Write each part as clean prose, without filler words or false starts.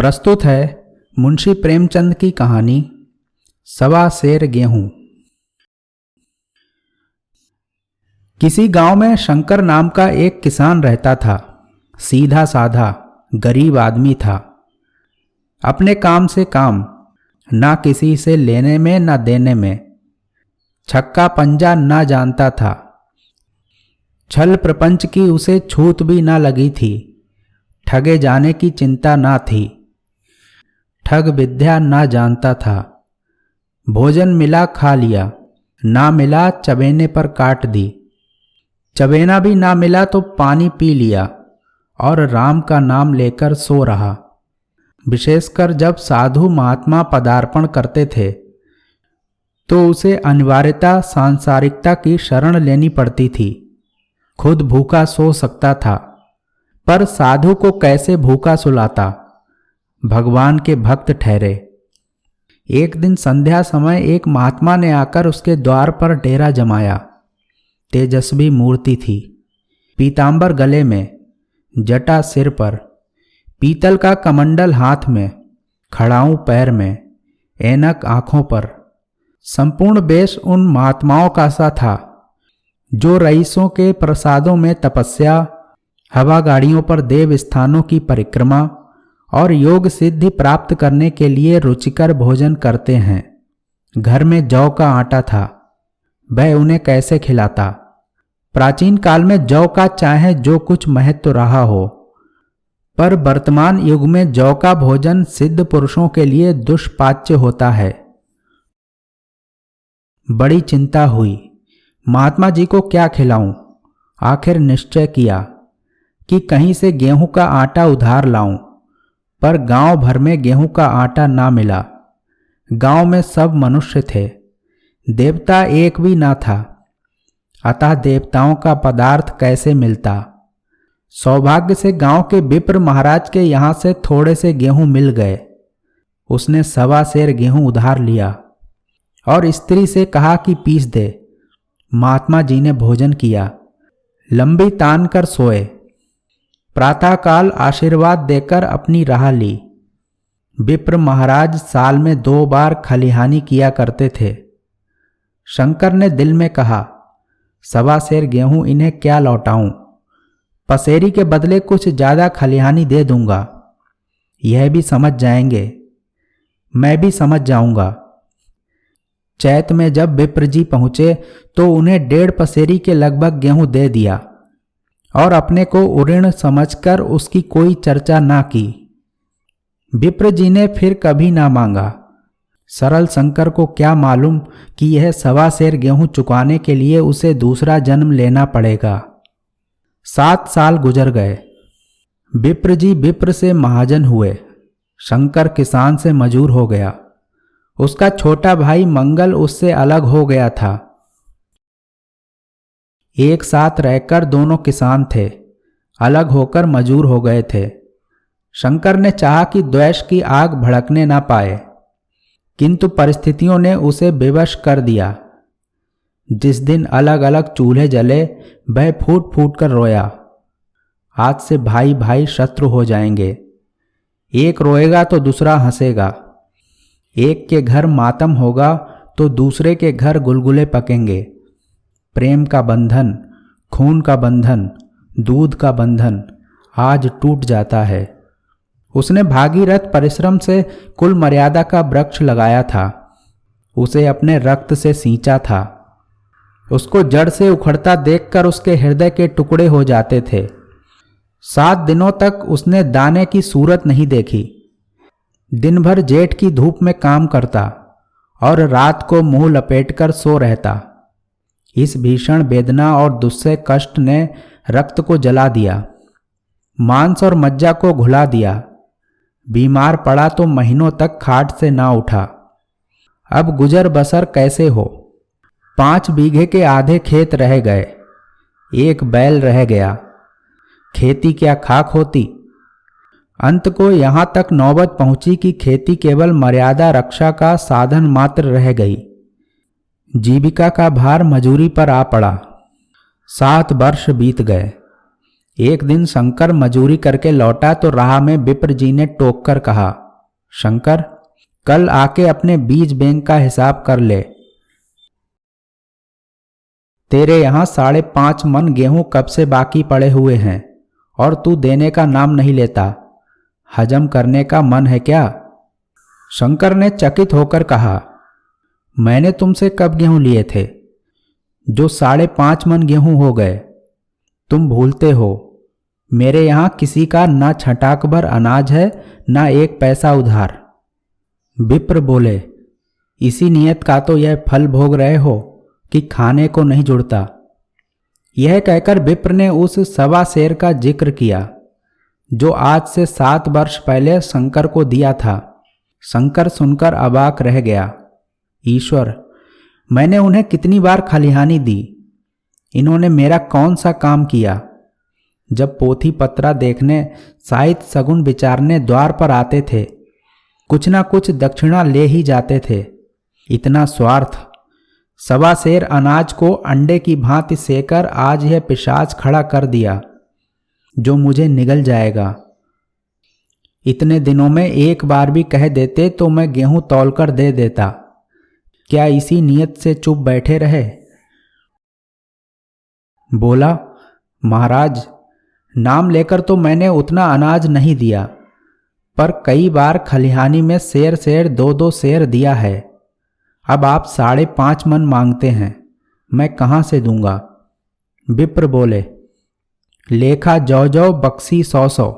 प्रस्तुत है मुंशी प्रेमचंद की कहानी सवा सेर गेहूं। किसी गांव में शंकर नाम का एक किसान रहता था। सीधा साधा गरीब आदमी था। अपने काम से काम, ना किसी से लेने में ना देने में। छक्का पंजा ना जानता था। छल प्रपंच की उसे छूत भी ना लगी थी। ठगे जाने की चिंता ना थी। ठग विद्या ना जानता था। भोजन मिला खा लिया, ना मिला चबेने पर काट दी। चबेना भी ना मिला तो पानी पी लिया और राम का नाम लेकर सो रहा। विशेषकर जब साधु महात्मा पदार्पण करते थे तो उसे अनिवार्यता सांसारिकता की शरण लेनी पड़ती थी। खुद भूखा सो सकता था, पर साधु को कैसे भूखा सुलाता। भगवान के भक्त ठहरे। एक दिन संध्या समय एक महात्मा ने आकर उसके द्वार पर डेरा जमाया। तेजस्वी मूर्ति थी। पीतांबर गले में, जटा सिर पर, पीतल का कमंडल हाथ में, खड़ाऊं पैर में, ऐनक आंखों पर। संपूर्ण वेश उन महात्माओं का सा था जो रईसों के प्रसादों में तपस्या, हवा गाड़ियों पर देव स्थानों की परिक्रमा और योग सिद्धि प्राप्त करने के लिए रुचिकर भोजन करते हैं। घर में जौ का आटा था, वह उन्हें कैसे खिलाता। प्राचीन काल में जौ का चाहे जो कुछ महत्व रहा हो, पर वर्तमान युग में जौ का भोजन सिद्ध पुरुषों के लिए दुष्पाच्य होता है। बड़ी चिंता हुई, महात्मा जी को क्या खिलाऊं। आखिर निश्चय किया कि कहीं से गेहूं का आटा उधार लाऊं, पर गांव भर में गेहूं का आटा ना मिला। गांव में सब मनुष्य थे, देवता एक भी ना था। अतः देवताओं का पदार्थ कैसे मिलता। सौभाग्य से गांव के विप्र महाराज के यहां से थोड़े से गेहूं मिल गए। उसने सवा सेर गेहूं उधार लिया और स्त्री से कहा कि पीस दे। महात्मा जी ने भोजन किया, लंबी तान कर सोए। प्रातःकाल आशीर्वाद देकर अपनी राह ली। विप्र महाराज साल में 2 बार खलिहानी किया करते थे। शंकर ने दिल में कहा, सवा सेर गेहूं इन्हें क्या लौटाऊं। पसेरी के बदले कुछ ज्यादा खलिहानी दे दूंगा। यह भी समझ जाएंगे, मैं भी समझ जाऊंगा। चैत में जब विप्र जी पहुंचे तो उन्हें 1.5 पसेरी के लगभग गेहूं दे दिया और अपने को उऋण समझकर उसकी कोई चर्चा ना की। विप्र जी ने फिर कभी ना मांगा। सरल शंकर को क्या मालूम कि यह सवा सेर गेहूं चुकाने के लिए उसे दूसरा जन्म लेना पड़ेगा। 7 साल गुजर गए। विप्र जी विप्र से महाजन हुए। शंकर किसान से मजूर हो गया। उसका छोटा भाई मंगल उससे अलग हो गया था। एक साथ रहकर दोनों किसान थे, अलग होकर मजूर हो गए थे। शंकर ने चाहा कि द्वेष की आग भड़कने ना पाए, किंतु परिस्थितियों ने उसे विवश कर दिया। जिस दिन अलग अलग चूल्हे जले वह फूट फूट कर रोया। आज से भाई भाई शत्रु हो जाएंगे। एक रोएगा तो दूसरा हंसेगा। एक के घर मातम होगा तो दूसरे के घर गुलगुले पकेंगे। प्रेम का बंधन, खून का बंधन, दूध का बंधन आज टूट जाता है। उसने भागीरथ परिश्रम से कुल मर्यादा का वृक्ष लगाया था। उसे अपने रक्त से सींचा था। उसको जड़ से उखड़ता देखकर उसके हृदय के टुकड़े हो जाते थे। 7 दिनों तक उसने दाने की सूरत नहीं देखी। दिन भर जेठ की धूप में काम करता और रात को मुंह लपेटकर सो रहता। इस भीषण वेदना और दुस्सह कष्ट ने रक्त को जला दिया, मांस और मज्जा को घुला दिया। बीमार पड़ा तो महीनों तक खाट से ना उठा। अब गुजर बसर कैसे हो। 5 बीघे के आधे खेत रह गए। 1 बैल रह गया। खेती क्या खाक होती। अंत को यहां तक नौबत पहुंची कि खेती केवल मर्यादा रक्षा का साधन मात्र रह गई। जीविका का भार मजूरी पर आ पड़ा। 7 वर्ष बीत गए। एक दिन शंकर मजूरी करके लौटा तो राह में विप्र जी ने टोक कर कहा, शंकर, कल आके अपने बीज बैंक का हिसाब कर ले। तेरे यहां 5.5 मन गेहूं कब से बाकी पड़े हुए हैं और तू देने का नाम नहीं लेता। हजम करने का मन है क्या? शंकर ने चकित होकर कहा, मैंने तुमसे कब गेहूं लिए थे जो 5.5 मन गेहूं हो गए? तुम भूलते हो, मेरे यहां किसी का ना छटाक भर अनाज है ना एक पैसा उधार। विप्र बोले, इसी नियत का तो यह फल भोग रहे हो कि खाने को नहीं जुड़ता। यह कहकर विप्र ने उस 1.25 सेर का जिक्र किया जो आज से 7 वर्ष पहले शंकर को दिया था। शंकर सुनकर अबाक रह गया। ईश्वर, मैंने उन्हें कितनी बार खलिहानी दी, इन्होंने मेरा कौन सा काम किया? जब पोथी पत्रा देखने, साहित्य सगुन विचारने द्वार पर आते थे, कुछ ना कुछ दक्षिणा ले ही जाते थे। इतना स्वार्थ! 1.25 सेर अनाज को अंडे की भांति सेकर आज यह पिशाच खड़ा कर दिया जो मुझे निगल जाएगा। इतने दिनों में एक बार भी कह देते तो मैं गेहूं तौलकर दे देता। क्या इसी नियत से चुप बैठे रहे? बोला, महाराज, नाम लेकर तो मैंने उतना अनाज नहीं दिया, पर कई बार खलिहानी में सेर सेर 2-2 सेर दिया है। अब आप 5.5 मन मांगते हैं, मैं कहाँ से दूंगा? विप्र बोले, लेखा जौ जौ बक्सी 100-100।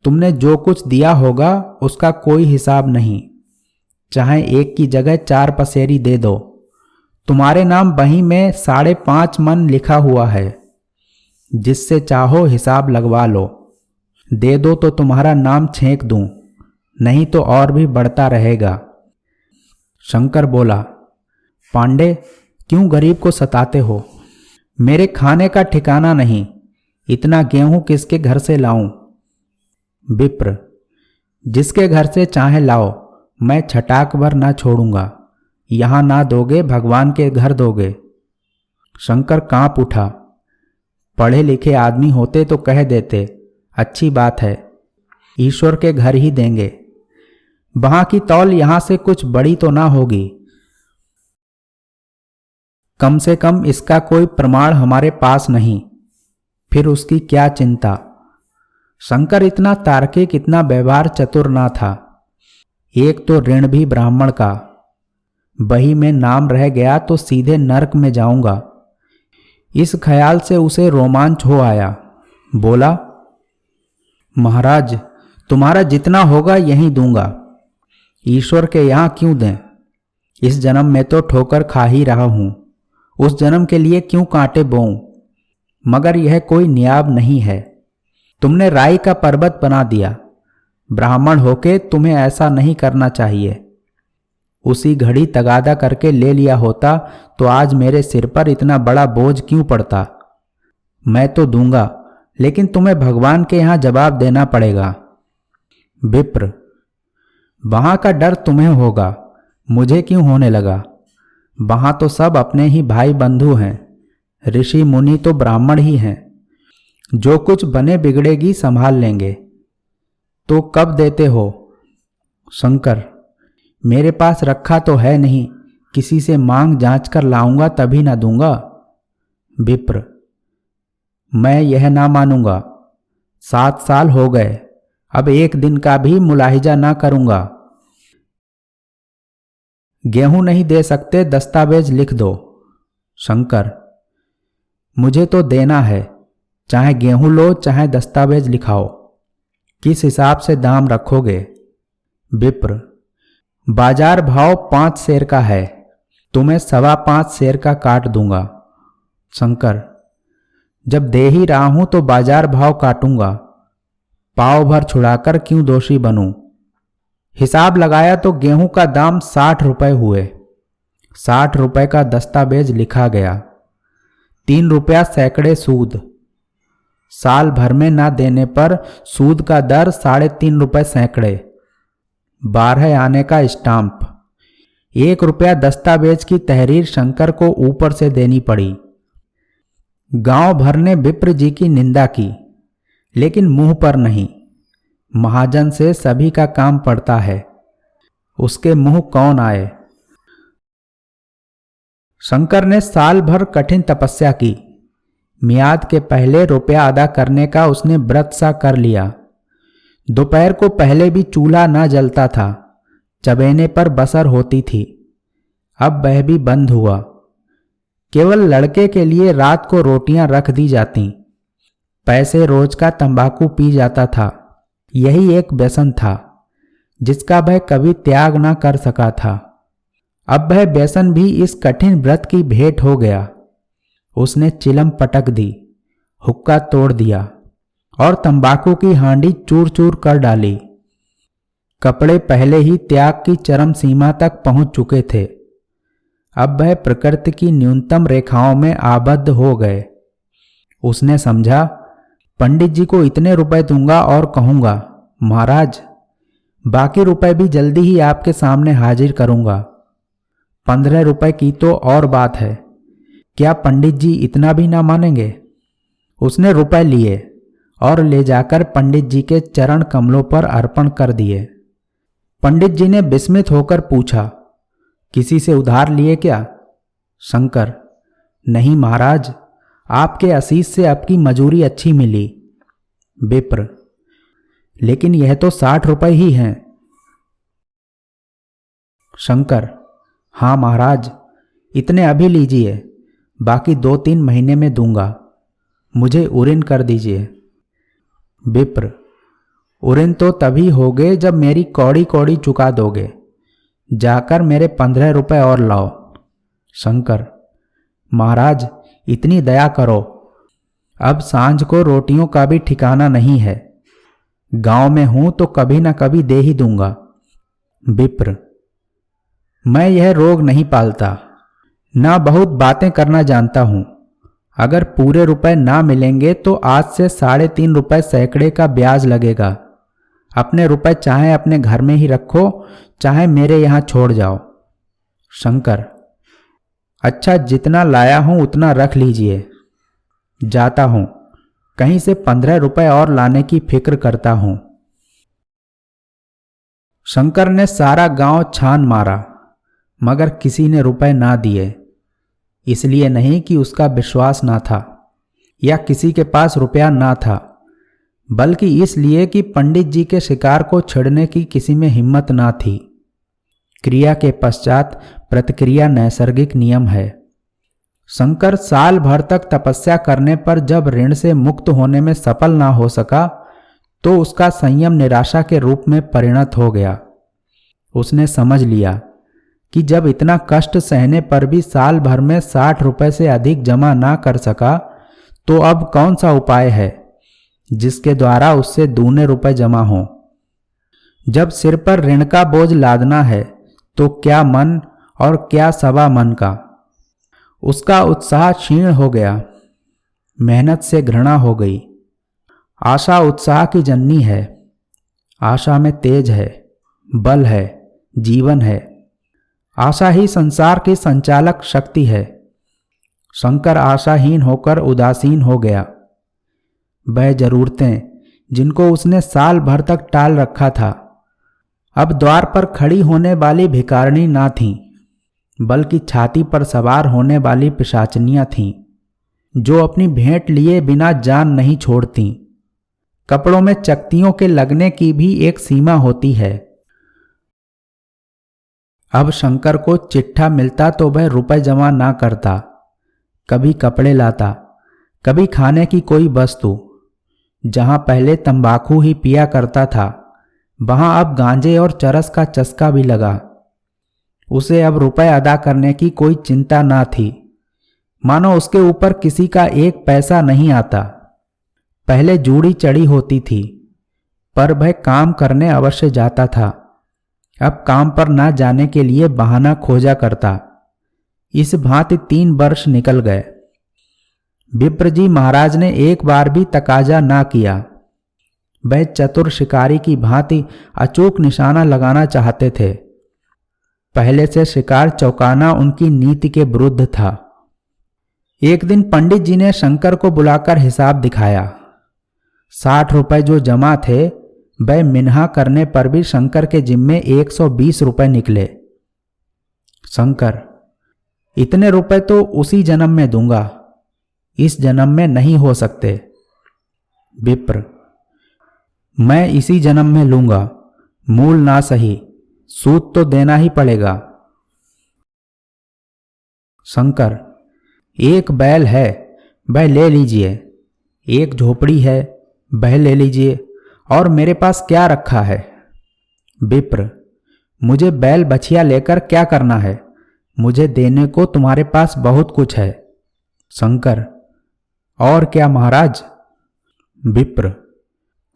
तुमने जो कुछ दिया होगा उसका कोई हिसाब नहीं। चाहे एक की जगह 4 पसेरी दे दो, तुम्हारे नाम बही में 5.5 मन लिखा हुआ है। जिससे चाहो हिसाब लगवा लो। दे दो तो तुम्हारा नाम छेंक दूं, नहीं तो और भी बढ़ता रहेगा। शंकर बोला, पांडे, क्यों गरीब को सताते हो? मेरे खाने का ठिकाना नहीं, इतना गेहूं किसके घर से लाऊं? विप्र, जिसके घर से चाहे लाओ, मैं छटाक भर ना छोड़ूंगा। यहां ना दोगे, भगवान के घर दोगे। शंकर कांप उठा। पढ़े लिखे आदमी होते तो कह देते, अच्छी बात है, ईश्वर के घर ही देंगे। वहां की तौल यहां से कुछ बड़ी तो ना होगी। कम से कम इसका कोई प्रमाण हमारे पास नहीं, फिर उसकी क्या चिंता? शंकर इतना तार्किक, इतना व्यवहार चतुर ना था। एक तो ऋण भी ब्राह्मण का, बही में नाम रह गया तो सीधे नरक में जाऊंगा। इस ख्याल से उसे रोमांच हो आया। बोला, महाराज, तुम्हारा जितना होगा यहीं दूंगा। ईश्वर के यहां क्यों दें? इस जन्म में तो ठोकर खा ही रहा हूं, उस जन्म के लिए क्यों कांटे बोऊं? मगर यह कोई नियाब नहीं है। तुमने राई का पर्वत बना दिया। ब्राह्मण होके तुम्हें ऐसा नहीं करना चाहिए। उसी घड़ी तगादा करके ले लिया होता तो आज मेरे सिर पर इतना बड़ा बोझ क्यों पड़ता? मैं तो दूंगा, लेकिन तुम्हें भगवान के यहां जवाब देना पड़ेगा। विप्र, वहां का डर तुम्हें होगा, मुझे क्यों होने लगा? वहां तो सब अपने ही भाई बंधु हैं, ऋषि मुनि तो ब्राह्मण ही हैं। जो कुछ बने बिगड़ेगी संभाल लेंगे। तो कब देते हो? शंकर, मेरे पास रखा तो है नहीं, किसी से मांग जांच कर लाऊंगा तभी ना दूंगा। विप्र, मैं यह ना मानूंगा। 7 साल हो गए, अब एक दिन का भी मुलाहिजा ना करूंगा। गेहूं नहीं दे सकते, दस्तावेज लिख दो। शंकर, मुझे तो देना है, चाहे गेहूं लो चाहे दस्तावेज लिखाओ। किस हिसाब से दाम रखोगे? विप्र, बाजार भाव 5 सेर का है, तुम्हें 5.25 सेर का काट दूंगा। शंकर, जब दे ही रहा हूं तो बाजार भाव काटूंगा, पाव भर छुड़ाकर क्यों दोषी बनूं? हिसाब लगाया तो गेहूं का दाम 60 रुपए हुए। 60 रुपए का दस्तावेज लिखा गया। 3 रुपया सैकड़े सूद। साल भर में ना देने पर सूद का दर 3.5 रुपए सैकड़े। 12 आने का स्टाम्प। 1 रुपया दस्तावेज की तहरीर शंकर को ऊपर से देनी पड़ी। गांव भर ने विप्र जी की निंदा की। लेकिन मुंह पर नहीं। महाजन से सभी का काम पड़ता है, उसके मुंह कौन आए। शंकर ने साल भर कठिन तपस्या की। मियाद के पहले रुपया अदा करने का उसने व्रत सा कर लिया। दोपहर को पहले भी चूल्हा न जलता था, चबेने पर बसर होती थी। अब वह भी बंद हुआ। केवल लड़के के लिए रात को रोटियां रख दी जाती। पैसे रोज का तंबाकू पी जाता था। यही एक व्यसन था जिसका वह कभी त्याग न कर सका था। अब वह व्यसन भी इस कठिन व्रत की भेंट हो गया। उसने चिलम पटक दी, हुक्का तोड़ दिया और तंबाकू की हांडी चूर चूर कर डाली। कपड़े पहले ही त्याग की चरम सीमा तक पहुंच चुके थे। अब वह प्रकृति की न्यूनतम रेखाओं में आबद्ध हो गए। उसने समझा, पंडित जी को इतने रुपए दूंगा और कहूंगा, महाराज बाकी रुपए भी जल्दी ही आपके सामने हाजिर करूंगा। 15 रुपए की तो और बात है, क्या पंडित जी इतना भी ना मानेंगे। उसने रुपए लिए और ले जाकर पंडित जी के चरण कमलों पर अर्पण कर दिए। पंडित जी ने विस्मित होकर पूछा, किसी से उधार लिए क्या? शंकर, नहीं महाराज, आपके आशीष से आपकी मजूरी अच्छी मिली। विप्र, लेकिन यह तो 60 रुपए ही हैं। शंकर, हाँ महाराज, इतने अभी लीजिए, बाकी 2-3 महीने में दूंगा। मुझे उरिन कर दीजिए। विप्र, उरिन तो तभी होगे जब मेरी कौड़ी कौड़ी चुका दोगे। जाकर मेरे 15 रुपए और लाओ। शंकर, महाराज इतनी दया करो, अब सांझ को रोटियों का भी ठिकाना नहीं है। गांव में हूं तो कभी ना कभी दे ही दूंगा। विप्र, मैं यह रोग नहीं पालता, ना बहुत बातें करना जानता हूं। अगर पूरे रुपए ना मिलेंगे तो आज से 3.5 रुपए सैकड़े का ब्याज लगेगा। अपने रुपए चाहे अपने घर में ही रखो, चाहे मेरे यहां छोड़ जाओ। शंकर, अच्छा, जितना लाया हूं उतना रख लीजिए। जाता हूं, कहीं से 15 रुपए और लाने की फिक्र करता हूं। शंकर ने सारा गांव छान मारा, मगर किसी ने रुपए ना दिए। इसलिए नहीं कि उसका विश्वास ना था या किसी के पास रुपया ना था, बल्कि इसलिए कि पंडित जी के शिकार को छेड़ने की किसी में हिम्मत ना थी। क्रिया के पश्चात प्रतिक्रिया नैसर्गिक नियम है। शंकर साल भर तक तपस्या करने पर जब ऋण से मुक्त होने में सफल ना हो सका तो उसका संयम निराशा के रूप में परिणत हो गया। उसने समझ लिया कि जब इतना कष्ट सहने पर भी साल भर में 60 रुपए से अधिक जमा ना कर सका तो अब कौन सा उपाय है जिसके द्वारा उससे दूने रुपए जमा हों। जब सिर पर ऋण का बोझ लादना है तो क्या मन और क्या सवा मन का। उसका उत्साह क्षीण हो गया, मेहनत से घृणा हो गई। आशा उत्साह की जननी है। आशा में तेज है, बल है, जीवन है। आशा ही संसार की संचालक शक्ति है। शंकर आशाहीन होकर उदासीन हो गया। वह जरूरतें जिनको उसने साल भर तक टाल रखा था अब द्वार पर खड़ी होने वाली भिखारिणी ना थीं, बल्कि छाती पर सवार होने वाली पिशाचनियां थीं, जो अपनी भेंट लिए बिना जान नहीं छोड़ती। कपड़ों में चकतियों के लगने की भी एक सीमा होती है। अब शंकर को चिट्ठा मिलता तो वह रुपए जमा ना करता। कभी कपड़े लाता, कभी खाने की कोई वस्तु। जहां पहले तंबाकू ही पिया करता था वहां अब गांजे और चरस का चस्का भी लगा। उसे अब रुपए अदा करने की कोई चिंता ना थी, मानो उसके ऊपर किसी का एक पैसा नहीं आता। पहले जूड़ी चढ़ी होती थी, पर वह काम करने अवश्य जाता था। अब काम पर ना जाने के लिए बहाना खोजा करता। इस भांति 3 वर्ष निकल गए। विप्र जी महाराज ने एक बार भी तकाजा ना किया। वह चतुर शिकारी की भांति अचूक निशाना लगाना चाहते थे। पहले से शिकार चौंकाना उनकी नीति के विरुद्ध था। एक दिन पंडित जी ने शंकर को बुलाकर हिसाब दिखाया। 60 रुपए जो जमा थे वह मिन्हा करने पर भी शंकर के जिम्मे 120 रुपए निकले। शंकर, इतने रुपए तो उसी जन्म में दूंगा, इस जन्म में नहीं हो सकते। विप्र, मैं इसी जन्म में लूंगा, मूल ना सही, सूद तो देना ही पड़ेगा। शंकर, एक बैल है वह ले लीजिए, एक झोपड़ी है वह ले लीजिए, और मेरे पास क्या रखा है। विप्र, मुझे बैल बछिया लेकर क्या करना है, मुझे देने को तुम्हारे पास बहुत कुछ है। शंकर, और क्या महाराज। विप्र,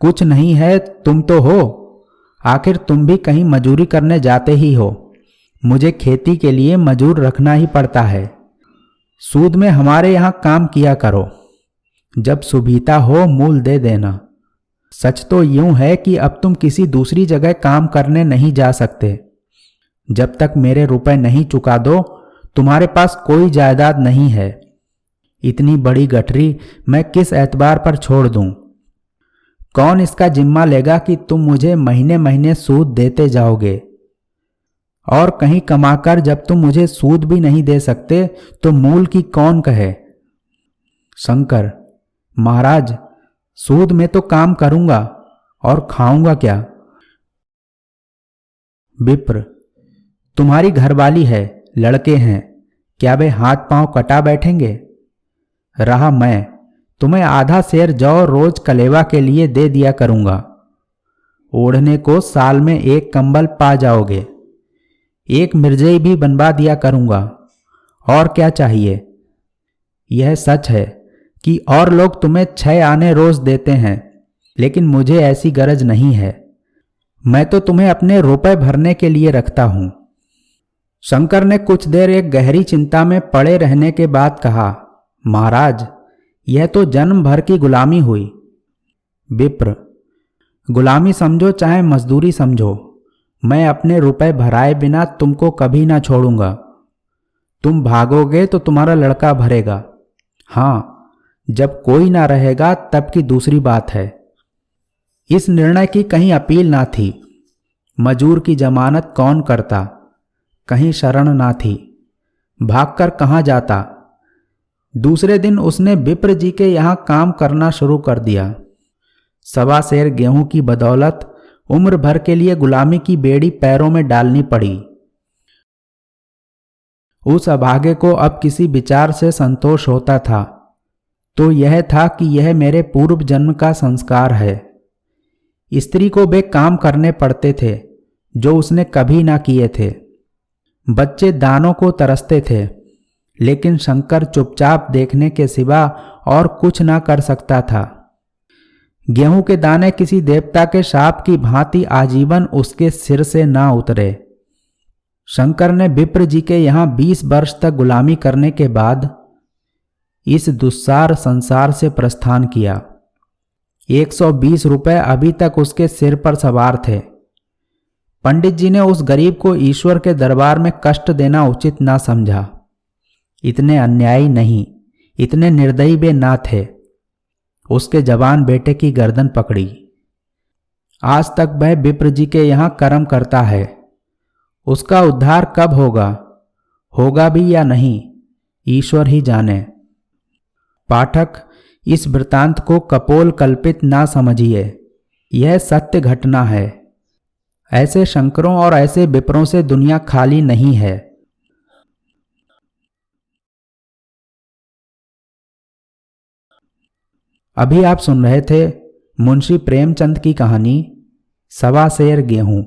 कुछ नहीं है, तुम तो हो, आखिर तुम भी कहीं मजूरी करने जाते ही हो, मुझे खेती के लिए मजूर रखना ही पड़ता है। सूद में हमारे यहाँ काम किया करो, जब सुविधा हो मूल दे देना। सच तो यूं है कि अब तुम किसी दूसरी जगह काम करने नहीं जा सकते। जब तक मेरे रुपए नहीं चुका दो तुम्हारे पास कोई जायदाद नहीं है। इतनी बड़ी गठरी मैं किस एतबार पर छोड़ दूं? कौन इसका जिम्मा लेगा कि तुम मुझे महीने महीने सूद देते जाओगे? और कहीं कमाकर जब तुम मुझे सूद भी नहीं दे सकते तो मूल की कौन कहे? शंकर, महाराज, सूद में तो काम करूंगा और खाऊंगा क्या? विप्र, तुम्हारी घरवाली है, लड़के हैं, क्या वे हाथ पांव कटा बैठेंगे? रहा मैं, तुम्हें आधा सेर जौ रोज कलेवा के लिए दे दिया करूंगा। ओढ़ने को साल में एक कंबल पा जाओगे, एक मिर्जई भी बनवा दिया करूंगा, और क्या चाहिए? यह सच है कि और लोग तुम्हें 6 आने रोज देते हैं, लेकिन मुझे ऐसी गरज नहीं है। मैं तो तुम्हें अपने रुपए भरने के लिए रखता हूं। शंकर ने कुछ देर एक गहरी चिंता में पड़े रहने के बाद कहा, महाराज, यह तो जन्म भर की गुलामी हुई। विप्र, गुलामी समझो चाहे मजदूरी समझो, मैं अपने रुपए भराए बिना तुमको कभी ना छोड़ूंगा। तुम भागोगे तो तुम्हारा लड़का भरेगा। हाँ, जब कोई ना रहेगा तब की दूसरी बात है। इस निर्णय की कहीं अपील ना थी। मजूर की जमानत कौन करता? कहीं शरण ना थी, भागकर कहाँ जाता? दूसरे दिन उसने विप्र जी के यहाँ काम करना शुरू कर दिया। 1.25 सेर गेहूं की बदौलत उम्र भर के लिए गुलामी की बेड़ी पैरों में डालनी पड़ी। उस अभागे को अब किसी विचार से संतोष होता था तो यह था कि यह मेरे पूर्व जन्म का संस्कार है। स्त्री को वे काम करने पड़ते थे जो उसने कभी ना किए थे। बच्चे दानों को तरसते थे, लेकिन शंकर चुपचाप देखने के सिवा और कुछ ना कर सकता था। गेहूं के दाने किसी देवता के शाप की भांति आजीवन उसके सिर से ना उतरे। शंकर ने विप्र जी के यहाँ 20 वर्ष तक गुलामी करने के बाद इस दुस्सार संसार से प्रस्थान किया। 120 रुपए अभी तक उसके सिर पर सवार थे। पंडित जी ने उस गरीब को ईश्वर के दरबार में कष्ट देना उचित ना समझा। इतने अन्यायी नहीं, इतने निर्दयी वे ना थे। उसके जवान बेटे की गर्दन पकड़ी। आज तक वह विप्र जी के यहाँ कर्म करता है। उसका उद्धार कब होगा, होगा भी या नहीं, ईश्वर ही जाने। पाठक, इस वृतांत को कपोल कल्पित ना समझिए, यह सत्य घटना है। ऐसे शंकरों और ऐसे विप्रों से दुनिया खाली नहीं है। अभी आप सुन रहे थे मुंशी प्रेमचंद की कहानी 1.25 सेर गेहूं।